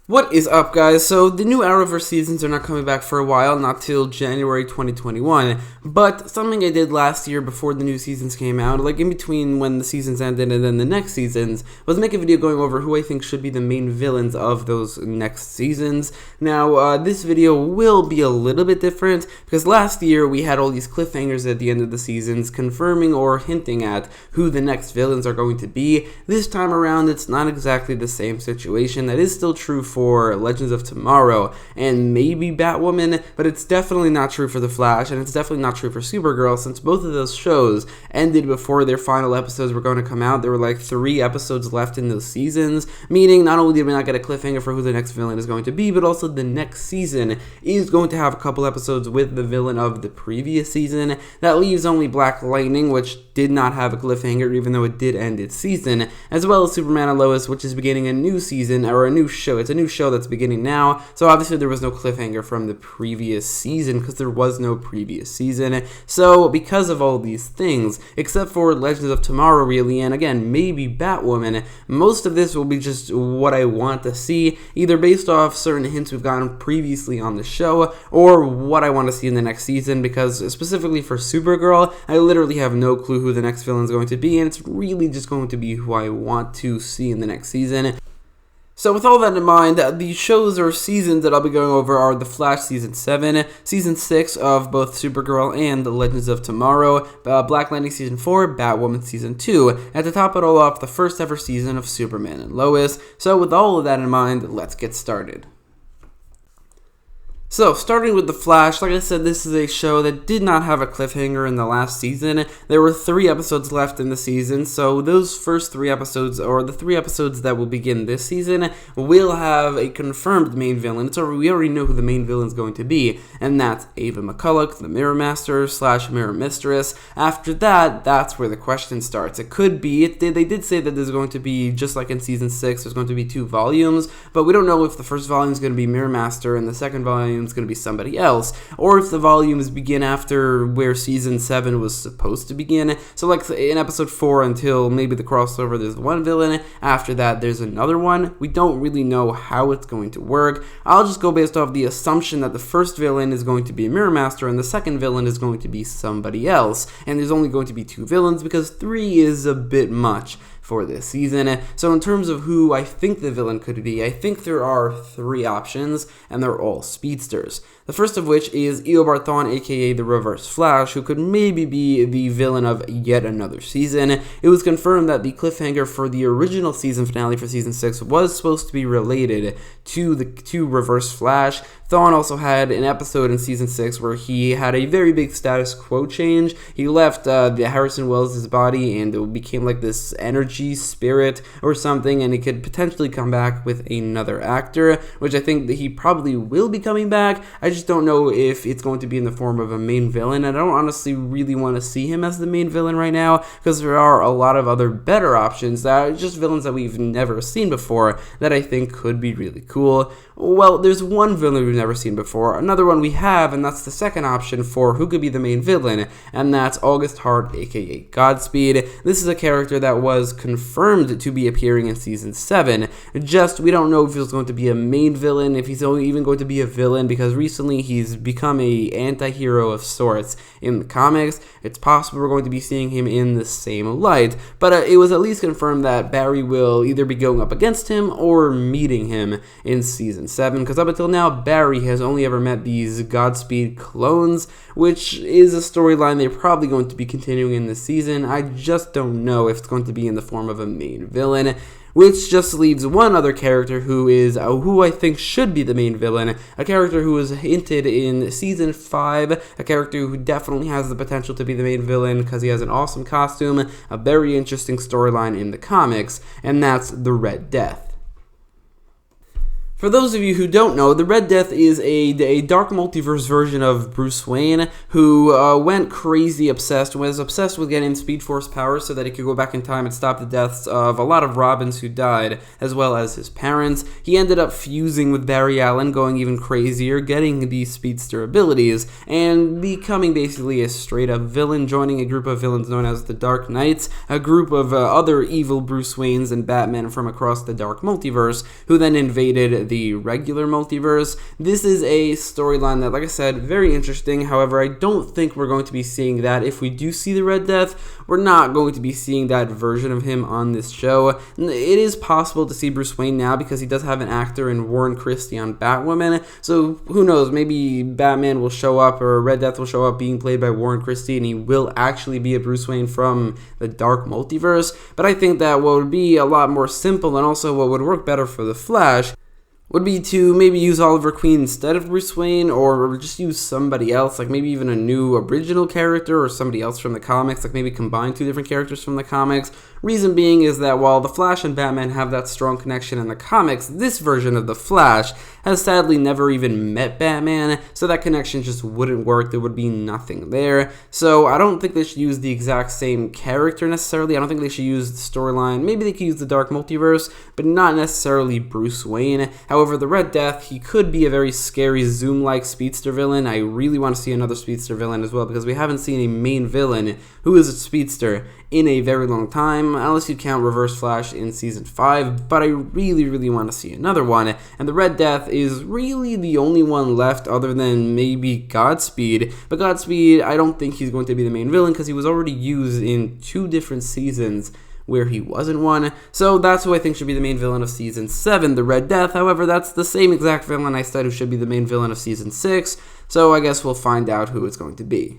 What is up, guys? So the new Arrowverse seasons are not coming back for a while, not till January 2021, but something I did last year before the new seasons came out, like in between when the seasons ended and then the next seasons, was make a video going over who I think should be the main villains of those next seasons. Now, this video will be a little bit different, because last year we had all these cliffhangers at the end of the seasons confirming or hinting at who the next villains are going to be. This time around, it's not exactly the same situation. That is still true for Legends of Tomorrow and maybe Batwoman, but it's definitely not true for The Flash, and it's definitely not true for Supergirl, since both of those shows ended before their final episodes were going to come out. There were like 3 episodes left in those seasons, meaning not only did we not get a cliffhanger for who the next villain is going to be, but also the next season is going to have a couple episodes with the villain of the previous season. That leaves only Black Lightning, which did not have a cliffhanger even though it did end its season, as well as Superman and Lois, which is beginning a new season, or a new show. It's a new show that's beginning now, so obviously there was no cliffhanger from the previous season because there was no previous season. So because of all these things, except for Legends of Tomorrow really, and again maybe Batwoman, most of this will be just what I want to see, either based off certain hints we've gotten previously on the show or what I want to see in the next season, because specifically for Supergirl, I literally have no clue who the next villain is going to be, and it's really just going to be who I want to see in the next season. So with all that in mind, the shows or seasons that I'll be going over are The Flash Season 7, Season 6 of both Supergirl and The Legends of Tomorrow, Black Lightning Season 4, Batwoman Season 2, and to top it all off, the first ever season of Superman and Lois. So with all of that in mind, let's get started. So, starting with The Flash, like I said, this is a show that did not have a cliffhanger in the last season. There were 3 episodes left in the season, so those first 3 episodes, or the 3 episodes that will begin this season, will have a confirmed main villain. We already know who the main villain is going to be, and that's Ava McCulloch, the Mirror Master / Mirror Mistress. After that, that's where the question starts. It could be, they did say that there's going to be, just like in Season 6, there's going to be 2 volumes, but we don't know if the first volume is going to be Mirror Master and the second volume is going to be somebody else, or if the volumes begin after where Season 7 was supposed to begin. So like in episode 4 until maybe the crossover, there's one villain, after that there's another one. We don't really know how it's going to work. I'll just go based off the assumption that the first villain is going to be Mirror Master and the second villain is going to be somebody else, and there's only going to be 2 villains because 3 is a bit much for this season. So in terms of who I think the villain could be, I think there are 3 options, and they're all speedsters. The first of which is Eobard Thawne, aka the Reverse Flash, who could maybe be the villain of yet another season. It was confirmed that the cliffhanger for the original season finale for Season 6 was supposed to be related to Reverse Flash. Thawne also had an episode in Season 6 where he had a very big status quo change. He left the Harrison Wells' body and it became like this energy spirit or something, and he could potentially come back with another actor, which I think that he probably will be coming back. I just don't know if it's going to be in the form of a main villain. I don't honestly really want to see him as the main villain right now, because there are a lot of other better options that are just villains that we've never seen before that I think could be really cool. Well, there's one villain we've never seen before, another one we have, and that's the second option for who could be the main villain, and that's August Hart, aka Godspeed. This is a character that was confirmed to be appearing in Season 7, just we don't know if he's going to be a main villain, if he's even going to be a villain, because recently he's become a anti-hero of sorts in the comics. It's possible we're going to be seeing him in the same light, but it was at least confirmed that Barry will either be going up against him or meeting him in Season 7, because up until now, Barry has only ever met these Godspeed clones, which is a storyline they're probably going to be continuing in this season. I just don't know if it's going to be in the form of a main villain, which just leaves one other character who I think should be the main villain, a character who was hinted in Season 5, a character who definitely has the potential to be the main villain because he has an awesome costume, a very interesting storyline in the comics, and that's the Red Death. For those of you who don't know, the Red Death is a dark multiverse version of Bruce Wayne who went crazy was obsessed with getting Speed Force powers so that he could go back in time and stop the deaths of a lot of Robins who died, as well as his parents. He ended up fusing with Barry Allen, going even crazier, getting these speedster abilities, and becoming basically a straight-up villain, joining a group of villains known as the Dark Knights, a group of other evil Bruce Waynes and Batman from across the dark multiverse, who then invaded the regular multiverse. This is a storyline that, like I said, very interesting. However, I don't think we're going to be seeing that. If we do see the Red Death, we're not going to be seeing that version of him on this show. It is possible to see Bruce Wayne now because he does have an actor in Warren Christie on Batwoman, so who knows, maybe Batman will show up, or Red Death will show up being played by Warren Christie, and he will actually be a Bruce Wayne from the Dark Multiverse. But I think that what would be a lot more simple, and also what would work better for the Flash, would be to maybe use Oliver Queen instead of Bruce Wayne, or just use somebody else, like maybe even a new original character or somebody else from the comics, like maybe combine two different characters from the comics. Reason being is that while the Flash and Batman have that strong connection in the comics, this version of the Flash has sadly never even met Batman, so that connection just wouldn't work. There would be nothing there. So I don't think they should use the exact same character necessarily. I don't think they should use the storyline. Maybe they could use the Dark Multiverse, but not necessarily Bruce Wayne. However, the Red Death, he could be a very scary Zoom-like speedster villain. I really want to see another speedster villain as well, because we haven't seen a main villain who is a speedster in a very long time, unless you count Reverse Flash in Season 5, but I really want to see another one, and the Red Death is really the only one left other than maybe Godspeed, but Godspeed, I don't think he's going to be the main villain because he was already used in 2 different seasons where he wasn't one, so that's who I think should be the main villain of Season 7, the Red Death. However, that's the same exact villain I said who should be the main villain of Season 6, so I guess we'll find out who it's going to be.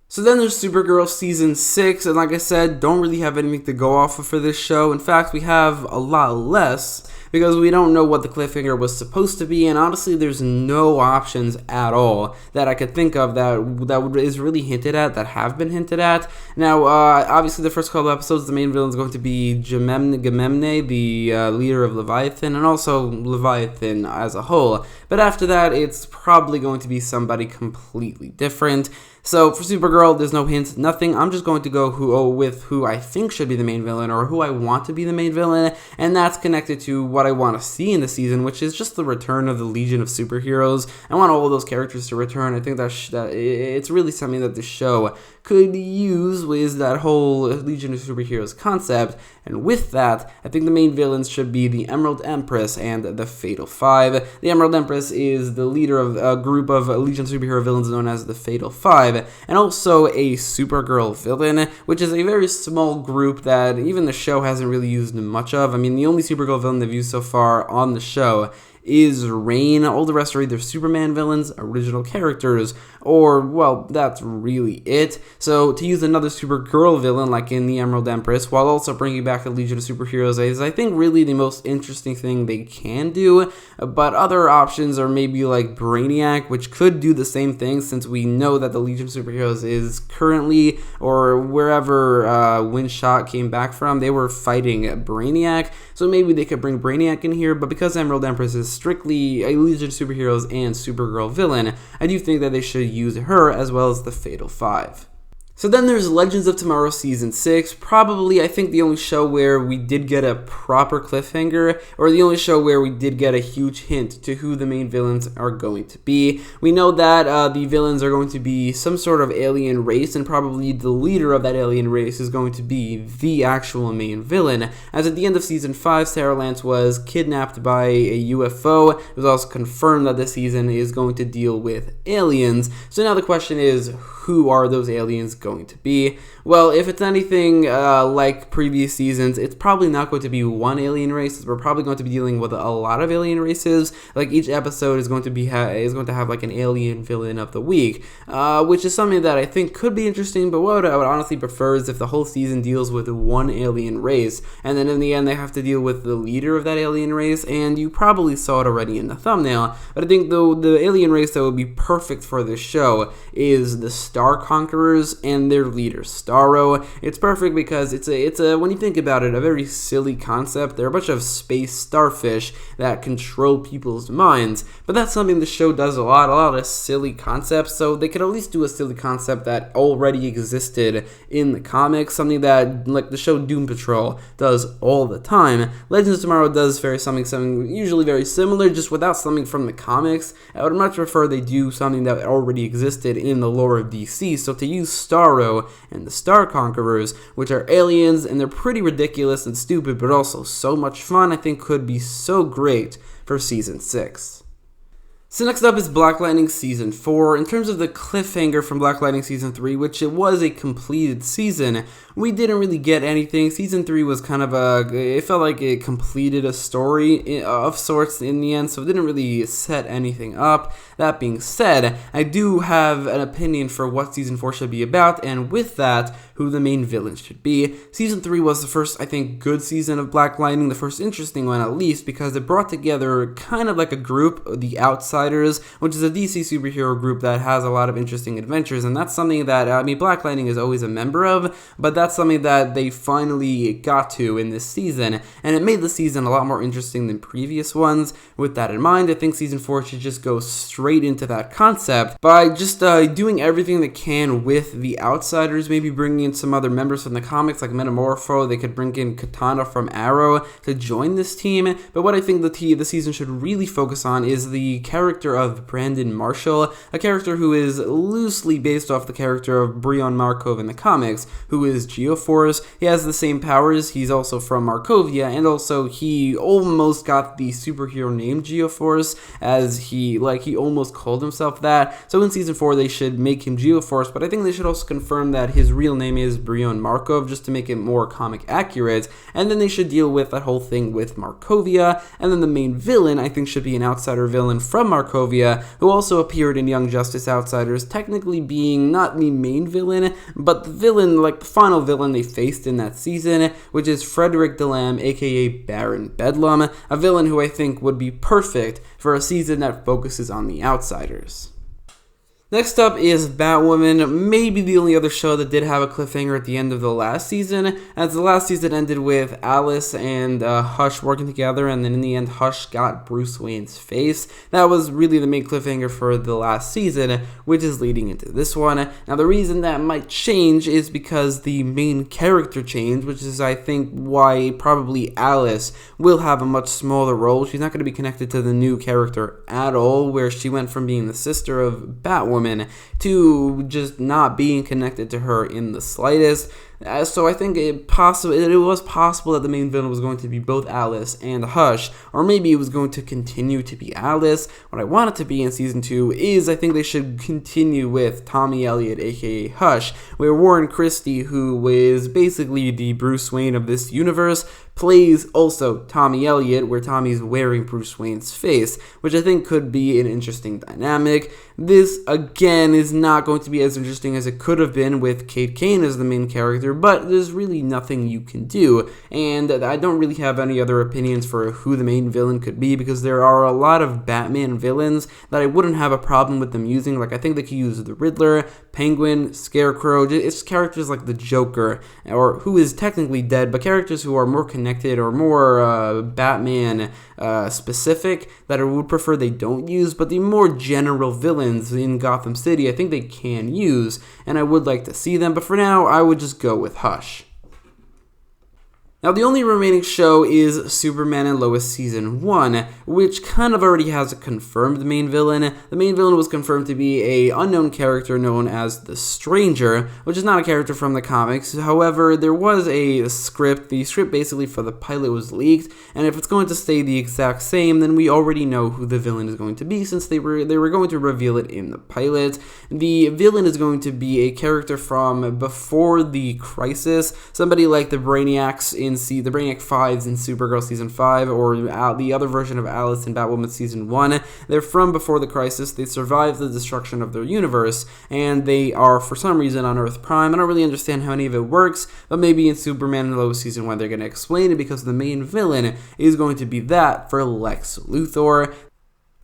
So then there's Supergirl Season 6, and like I said, don't really have anything to go off of for this show. In fact, we have a lot less, because we don't know what the cliffhanger was supposed to be, and honestly, there's no options at all that I could think of that is really hinted at, that have been hinted at. Now, obviously, the first couple episodes, the main villain is going to be Gamemne, the leader of Leviathan, and also Leviathan as a whole. But after that, it's probably going to be somebody completely different. So for Supergirl, there's no hints, nothing. I'm just going to go with who I think should be the main villain, or who I want to be the main villain, and that's connected to what I want to see in the season, which is just the return of the Legion of Superheroes. I want all of those characters to return. I think that it's really something that the show could use, is that whole Legion of Superheroes concept, and with that, I think the main villains should be the Emerald Empress and the Fatal Five. The Emerald Empress is the leader of a group of Legion of Superhero villains known as the Fatal Five, and also a Supergirl villain, which is a very small group that even the show hasn't really used much of. I mean, the only Supergirl villain they've used so far on the show is Rain. All the rest are either Superman villains, original characters, or, well, that's really it. So to use another Supergirl villain like in the Emerald Empress, while also bringing back the Legion of Superheroes, is I think really the most interesting thing they can do. But other options are maybe like Brainiac, which could do the same thing, since we know that the Legion of Superheroes is currently, or wherever Windshot came back from, they were fighting Brainiac. So maybe they could bring Brainiac in here, but because Emerald Empress is strictly a Legion of Superheroes and Supergirl villain, I do think that they should use her as well as the Fatal Five. So then there's Legends of Tomorrow Season 6, probably, I think, the only show where we did get a proper cliffhanger, or the only show where we did get a huge hint to who the main villains are going to be. We know that the villains are going to be some sort of alien race, and probably the leader of that alien race is going to be the actual main villain, as at the end of Season 5, Sarah Lance was kidnapped by a UFO. It was also confirmed that this season is going to deal with aliens, so now the question is, who are those aliens going to be? Well, if it's anything like previous seasons, it's probably not going to be one alien race. We're probably going to be dealing with a lot of alien races. Like each episode is going to have like an alien villain of the week, which is something that I think could be interesting. But what I would honestly prefer is if the whole season deals with one alien race, and then in the end they have to deal with the leader of that alien race. And you probably saw it already in the thumbnail, but I think the alien race that would be perfect for this show is the Star Conquerors and their leader Starro. It's perfect because it's a when you think about it, a very silly concept. They're a bunch of space starfish that control people's minds, but that's something the show does a lot of silly concepts, so they could at least do a silly concept that already existed in the comics, something that like the show Doom Patrol does all the time. Legends of Tomorrow does something usually very similar, just without something from the comics. I would much prefer they do something that already existed in the lore of DC. So to use Starro and the Star Conquerors, which are aliens, and they're pretty ridiculous and stupid, but also so much fun, I think could be so great for Season 6. So next up is Black Lightning Season 4. In terms of the cliffhanger from Black Lightning Season 3, which it was a completed season, we didn't really get anything. Season 3 was kind of it felt like it completed a story of sorts in the end, so it didn't really set anything up. That being said, I do have an opinion for what Season 4 should be about, and with that, who the main villain should be. Season 3 was the first, I think, good season of Black Lightning, the first interesting one at least, because it brought together kind of like a group, the Outsiders, which is a DC superhero group that has a lot of interesting adventures, and that's something that, Black Lightning is always a member of, but that's something that they finally got to in this season, and it made the season a lot more interesting than previous ones. With that in mind, I think Season 4 should just go straight into that concept by just doing everything they can with the Outsiders, maybe bringing in some other members from the comics like Metamorpho. They could bring in Katana from Arrow to join this team, but what I think the season should really focus on is the character of Brandon Marshall, a character who is loosely based off the character of Brion Markov in the comics, who is Geoforce. He has the same powers, he's also from Markovia, and also he almost got the superhero name Geoforce, as he almost called himself that. So in Season 4 they should make him Geoforce, but I think they should also confirm that his real name is Brion Markov, just to make it more comic accurate, and then they should deal with that whole thing with Markovia, and then the main villain I think should be an outsider villain from Markovia, who also appeared in Young Justice Outsiders, technically being not the main villain, but the villain, like the final villain they faced in that season, which is Frederick Delam, aka Baron Bedlam, a villain who I think would be perfect for a season that focuses on the Outsiders. Next up is Batwoman, maybe the only other show that did have a cliffhanger at the end of the last season, as the last season ended with Alice and Hush working together, and then in the end Hush got Bruce Wayne's face. That was really the main cliffhanger for the last season, which is leading into this one. Now the reason that might change is because the main character changed, which is I think why probably Alice will have a much smaller role. She's not going to be connected to the new character at all, where she went from being the sister of Batwoman to just not being connected to her in the slightest. So I think it was possible that the main villain was going to be both Alice and Hush, or maybe it was going to continue to be Alice. What I want it to be in Season 2 is I think they should continue with Tommy Elliott, aka Hush, where Warren Christie, who is basically the Bruce Wayne of this universe, plays also Tommy Elliott, where Tommy's wearing Bruce Wayne's face, which I think could be an interesting dynamic. This, again, is not going to be as interesting as it could have been with Kate Kane as the main character, but there's really nothing you can do, and I don't really have any other opinions for who the main villain could be, because there are a lot of Batman villains that I wouldn't have a problem with them using. Like, I think they could use the Riddler, Penguin, Scarecrow. It's characters like the Joker, or who is technically dead, but characters who are more connected or more Batman specific that I would prefer they don't use, but the more general villains in Gotham City I think they can use, and I would like to see them, but for now I would just go with Hush. Now, the only remaining show is Superman and Lois Season 1, which kind of already has a confirmed main villain. The main villain was confirmed to be an unknown character known as the Stranger, which is not a character from the comics. However, there was a script. The script basically for the pilot was leaked, and if it's going to stay the exact same, then we already know who the villain is going to be, since they were going to reveal it in the pilot. The villain is going to be a character from before the Crisis, somebody like the Brainiacs in the Brainiac 5s in Supergirl Season 5, or the other version of Alice in Batwoman Season 1. They're from before the Crisis. They survived the destruction of their universe, and they are, for some reason, on Earth Prime. I don't really understand how any of it works, but maybe in Superman and Lois Season 1 they're going to explain it, because the main villain is going to be that for Lex Luthor,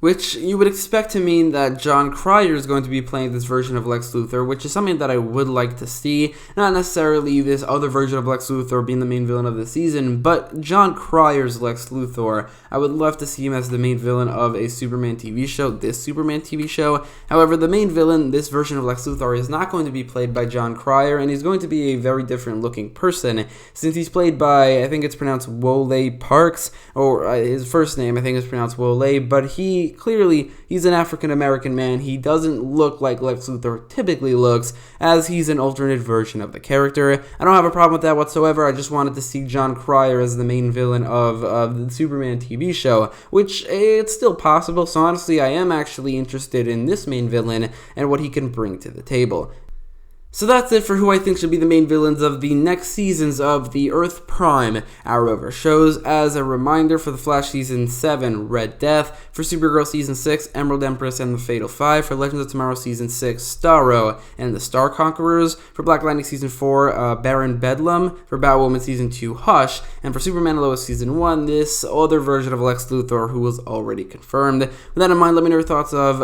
which you would expect to mean that John Cryer is going to be playing this version of Lex Luthor, which is something that I would like to see. Not necessarily this other version of Lex Luthor being the main villain of the season, but John Cryer's Lex Luthor. I would love to see him as the main villain of a Superman TV show, this Superman TV show. However, the main villain, this version of Lex Luthor, is not going to be played by John Cryer, and he's going to be a very different looking person, since he's played by, I think it's pronounced Wole Parks, or his first name I think is pronounced Wole, but he clearly, he's an African-American man. He doesn't look like Lex Luthor typically looks, as he's an alternate version of the character. I don't have a problem with that whatsoever. I just wanted to see John Cryer as the main villain of the Superman TV show, which it's still possible, so honestly, I am actually interested in this main villain and what he can bring to the table. So that's it for who I think should be the main villains of the next seasons of the Earth Prime Arrowverse shows. As a reminder, for The Flash Season 7, Red Death; for Supergirl Season 6, Emerald Empress and the Fatal Five; for Legends of Tomorrow Season 6, Starro and the Star Conquerors; for Black Lightning Season 4, Baron Bedlam; for Batwoman Season 2, Hush; and for Superman and Lois Season 1, this other version of Lex Luthor who was already confirmed. With that in mind, let me know your thoughts of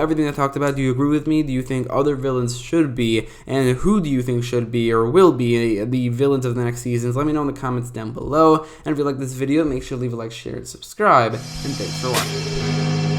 everything I talked about. Do you agree with me? Do you think other villains should be? And who do you think should be or will be the villains of the next seasons? Let me know in the comments down below. And if you like this video, make sure to leave a like, share, and subscribe. And thanks for watching.